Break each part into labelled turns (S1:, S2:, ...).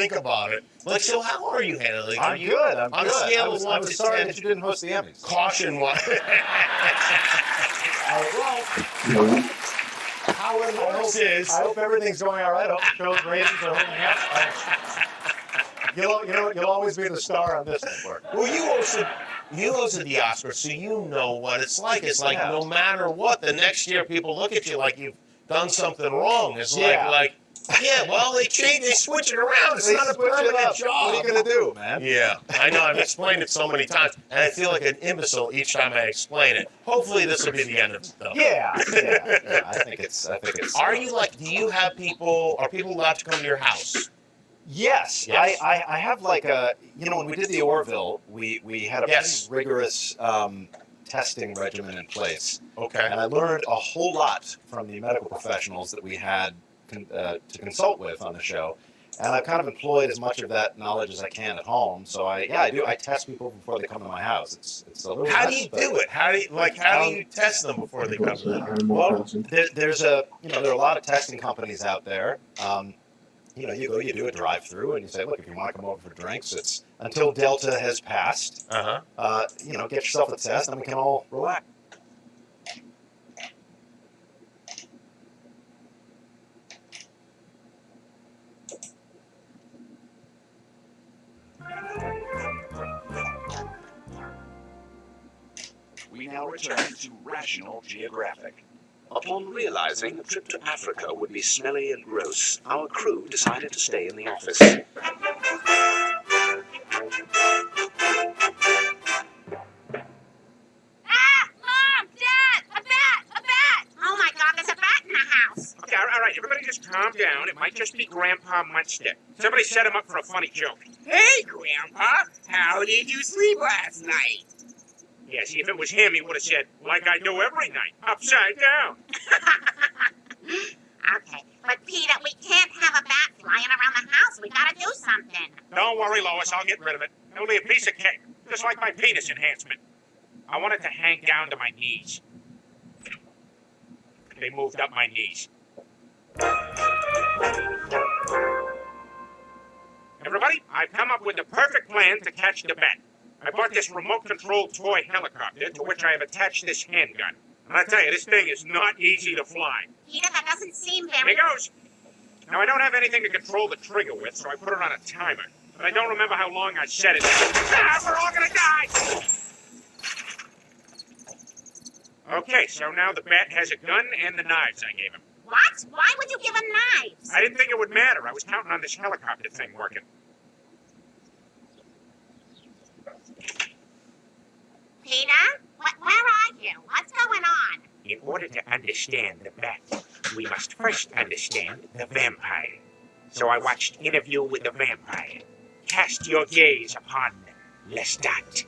S1: think about it. Like, so how are you handling?
S2: I'm good. I'm
S1: on
S2: good.
S1: a scale of 1
S2: I
S1: to
S2: was sorry
S1: 10,
S2: that you didn't host the Emmys.
S1: caution one.
S2: Well,
S1: How it works is
S2: I hope everything's going all right. I hope the show's ratings are holding up. You'll always be the star on this network.
S1: well, you hosted the Oscars, so you know what it's like. It's like no matter what, the next year people look at you like you've done something wrong. It's well, they switch it around. It's not a permanent job.
S2: What are you gonna do, man?
S1: Yeah, I know. I've explained it so many times, and I feel like an imbecile each time I explain it. Hopefully, this will be the end of it, though.
S2: Yeah. I think it's.
S1: Are you do you have people? Are people allowed to come to your house?
S2: Yes. I have when we did the Orville, we had a pretty rigorous testing regimen in place.
S1: Okay.
S2: And I learned a whole lot from the medical professionals that we had to consult with on the show. And I've kind of employed as much of that knowledge as I can at home. So I do. I test people before they come to my house. It's a little.
S1: How do you do it? How do you test them before they come to the house?
S2: Well, there are a lot of testing companies out there. You do a drive-through, and you say, look, if you want to come over for drinks, it's until Delta has passed. Get yourself a test, and we can all relax.
S3: We now return to Rational Geographic.
S4: Upon realizing a trip to Africa would be smelly and gross, our crew decided to stay in the office.
S5: Mom! Dad! A bat! Oh my God, there's a bat in the house!
S6: Okay, all right, everybody just calm down. It might just be Grandpa Munchkin. Somebody set him up for a funny joke.
S7: Hey, Grandpa, how did you sleep last night?
S6: Yeah, see, if it was him, he would have said, like I do every night, upside down.
S5: Okay, but Peter, we can't have a bat flying around the house. We gotta do something.
S6: Don't worry, Lois, I'll get rid of it. It'll be a piece of cake, just like my penis enhancement. I want it to hang down to my knees. They moved up my knees. Everybody, I've come up with the perfect plan to catch the bat. I bought this remote-controlled toy helicopter to which I have attached this handgun. And I tell you, this thing is not easy to fly.
S5: Peter, that doesn't seem
S6: Here
S5: very...
S6: it goes. Now, I don't have anything to control the trigger with, so I put it on a timer. But I don't remember how long I set it. We're all gonna die! Okay, so now the bat has a gun and the knives I gave him.
S5: What? Why would you give him knives?
S6: I didn't think it would matter. I was counting on this helicopter thing working.
S5: Peter? Where are you? What's going on?
S6: In order to understand the bat, we must first understand the vampire. So I watched Interview with the Vampire. Cast your gaze upon Lestat.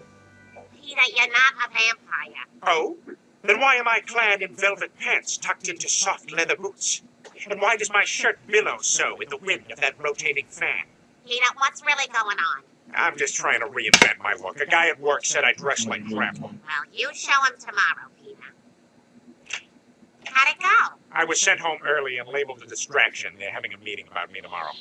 S5: Peter, you're not a vampire.
S6: Oh? Then why am I clad in velvet pants tucked into soft leather boots? And why does my shirt billow so in the wind of that rotating fan?
S5: Peter, what's really going on?
S6: I'm just trying to reinvent my look. A guy at work said I dress like crap.
S5: Well, you show him tomorrow, Peter. How'd it go?
S6: I was sent home early and labeled a distraction. They're having a meeting about me tomorrow.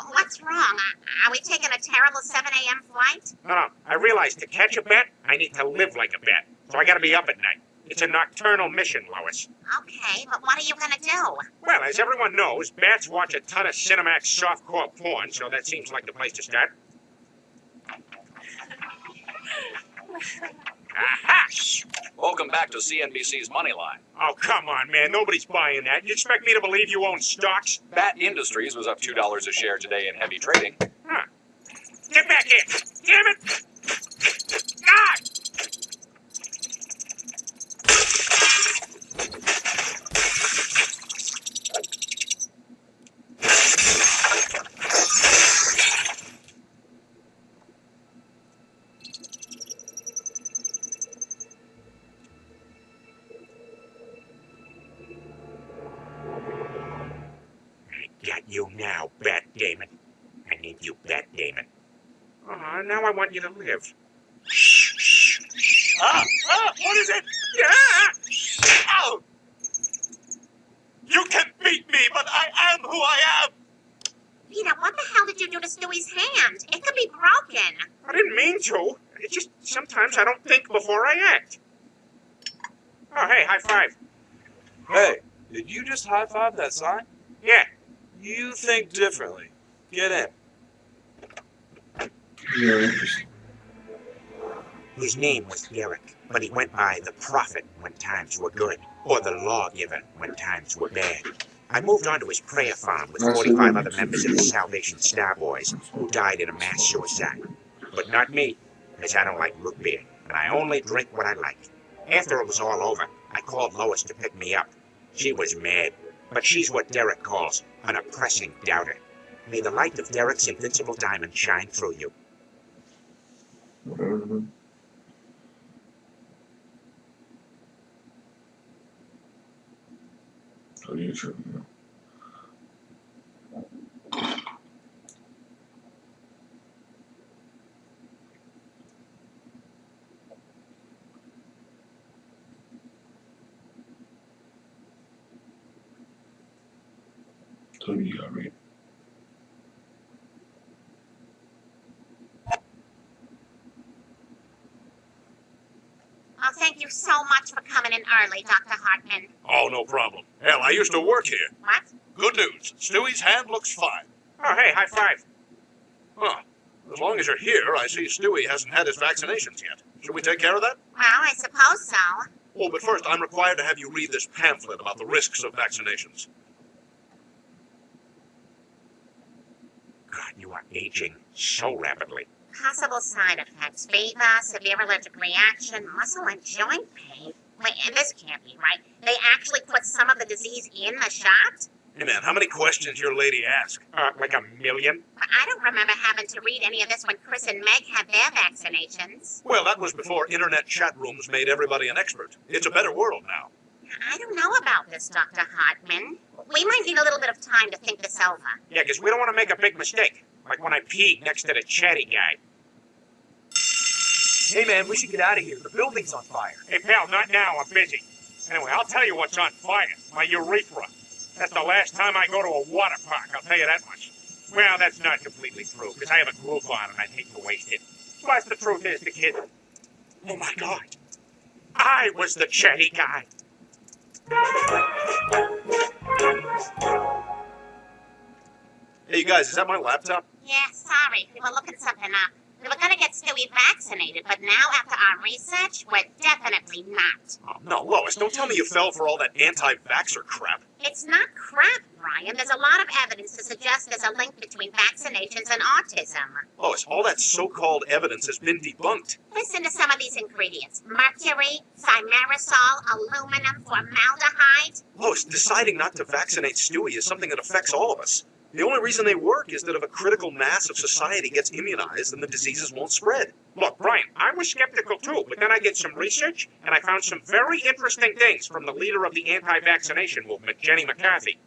S5: What's wrong? Are we taking a terrible 7 a.m. flight?
S6: No. I realized to catch a bat, I need to live like a bat. So I gotta be up at night. It's a nocturnal mission, Lois.
S5: Okay, but what are you gonna do?
S6: Well, as everyone knows, bats watch a ton of Cinemax softcore porn, so that seems like the place to start. Aha!
S3: Welcome back to CNBC's Moneyline.
S6: Oh, come on, man. Nobody's buying that. You expect me to believe you own stocks?
S3: Bat Industries was up $2 a share today in heavy trading.
S6: Huh. Get back here! Damn it! God! Got you now, Bat Damon. I need you, Bat Damon. Now I want you to live. What is it?
S7: who I am?
S5: Peter, what the hell did you do to Stewie's hand? It could be broken.
S6: I didn't mean to. It's just sometimes I don't think before I act. Oh, hey, high five.
S3: Hey, did you just high-five that sign?
S6: Yeah.
S3: You think differently. Get in.
S8: Yeah, interesting.
S6: His name was Derek, but he went by the prophet when times were good, or the lawgiver when times were bad. I moved on to his prayer farm with 45 other members of the Salvation Star Boys who died in a mass suicide. But not me, because I don't like root beer, and I only drink what I like. After it was all over, I called Lois to pick me up. She was mad, but she's what Derek calls an oppressing doubter. May the light of Derek's invincible diamond shine through you.
S8: Whatever. Oh, you tripping, so you got me.
S5: Oh, thank you so much for coming in early, Dr. Hartman.
S3: Oh, no problem. Hell, I used to work here.
S5: What?
S3: Good news. Stewie's hand looks fine.
S6: Oh, hey, high five.
S3: Huh. As long as you're here, I see Stewie hasn't had his vaccinations yet. Should we take care of that?
S5: Well, I suppose so.
S3: Oh, but first, I'm required to have you read this pamphlet about the risks of vaccinations.
S6: God, you are aging so rapidly.
S5: Possible side effects: fever, severe allergic reaction, muscle and joint pain. Wait, this can't be right. They actually put some of the disease in the shot?
S3: Hey, man, how many questions your lady ask?
S6: Like a million?
S5: I don't remember having to read any of this when Chris and Meg had their vaccinations.
S3: Well, that was before internet chat rooms made everybody an expert. It's a better world now.
S5: I don't know about this, Dr. Hartman. We might need a little bit of time to think this over.
S6: Yeah, because we don't want to make a big mistake. Like when I peed next to the chatty guy.
S7: Hey, man, we should get out of here. The building's on fire.
S6: Hey, pal, not now. I'm busy. Anyway, I'll tell you what's on fire. My urethra. That's the last time I go to a water park, I'll tell you that much. Well, that's not completely true, because I have a Groupon and I'd hate to waste it. Plus, the truth is, the kid... Oh, my God. I was the chatty guy.
S3: Hey, you guys, is that my laptop?
S5: Yeah, sorry. We were looking something up. We were gonna get Stewie vaccinated, but now after our research, we're definitely not.
S3: Oh, no, Lois, don't tell me you fell for all that anti-vaxxer crap.
S5: It's not crap, Brian. There's a lot of evidence to suggest there's a link between vaccinations and autism.
S3: Lois, all that so-called evidence has been debunked.
S5: Listen to some of these ingredients: mercury, thimerosal, aluminum, formaldehyde.
S3: Lois, deciding not to vaccinate Stewie is something that affects all of us. The only reason they work is that if a critical mass of society gets immunized, then the diseases won't spread.
S6: Look, Brian, I was skeptical too, but then I did some research, and I found some very interesting things from the leader of the anti-vaccination movement, Jenny McCarthy.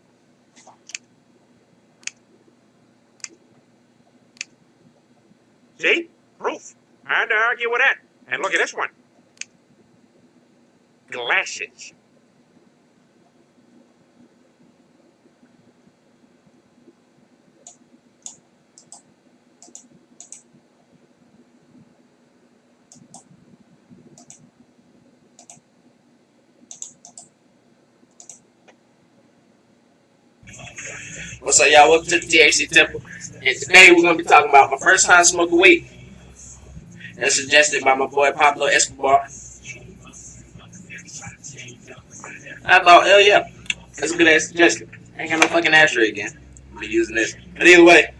S6: See? Proof. Hard to argue with that. And look at this one. Glasses.
S9: What's up, y'all? Welcome to the THC Temple. And today we're going to be talking about my first time smoking weed. As suggested by my boy Pablo Escobar. I thought, hell yeah, that's a good ass suggestion. I ain't got no fucking ashtray again. I'll be using this. But either way,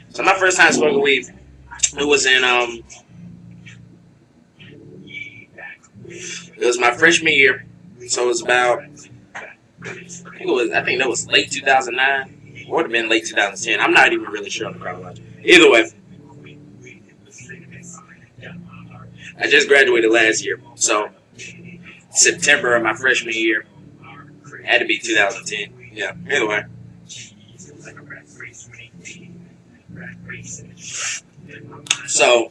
S9: so my first time smoking weed, it was in, it was my freshman year. So it was about, I think that was late 2009. Or would have been late 2010. I'm not even really sure on the chronology. Either way, I just graduated last year. So September of my freshman year had to be 2010. Yeah, either way. So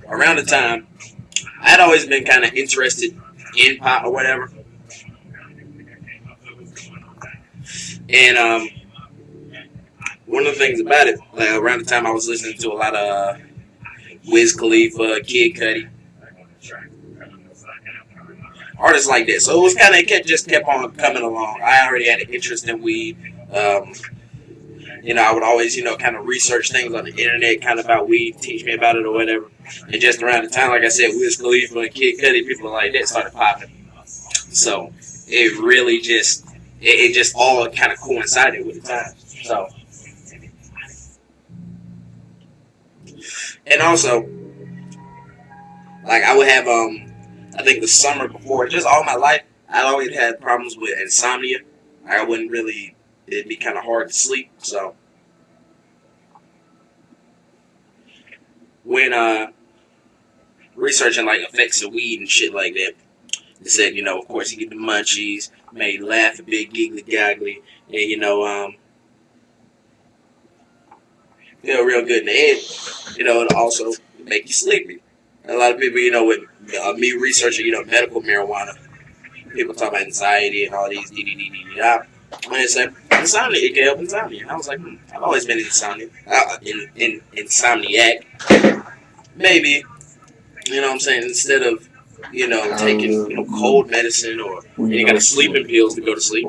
S9: around the time, I'd always been kind of interested in pot or whatever. And one of the things about it, like around the time I was listening to a lot of Wiz Khalifa, Kid Cudi, artists like that. So it was kind of kept on coming along. I already had an interest in weed. I would always, kind of research things on the internet, kind of about weed, teach me about it or whatever. And just around the time, like I said, Wiz Khalifa and Kid Cudi, people like that started popping. So it really it just all kind of coincided with the time. So, and also, like I would have, I think the summer before, just all my life, I always had problems with insomnia. I wouldn't really, it'd be kind of hard to sleep. So when researching like effects of weed and shit like that, it said, of course you get the munchies, made you laugh a bit, giggly goggly, and feel real good in the head. And also make you sleepy. A lot of people, with me researching, medical marijuana, people talk about anxiety and all these when it said insomnia, it can help insomnia. And I was like, I've always been insomniac. Maybe, what I'm saying, instead of, taking, cold medicine or any kind of sleeping pills to go to sleep,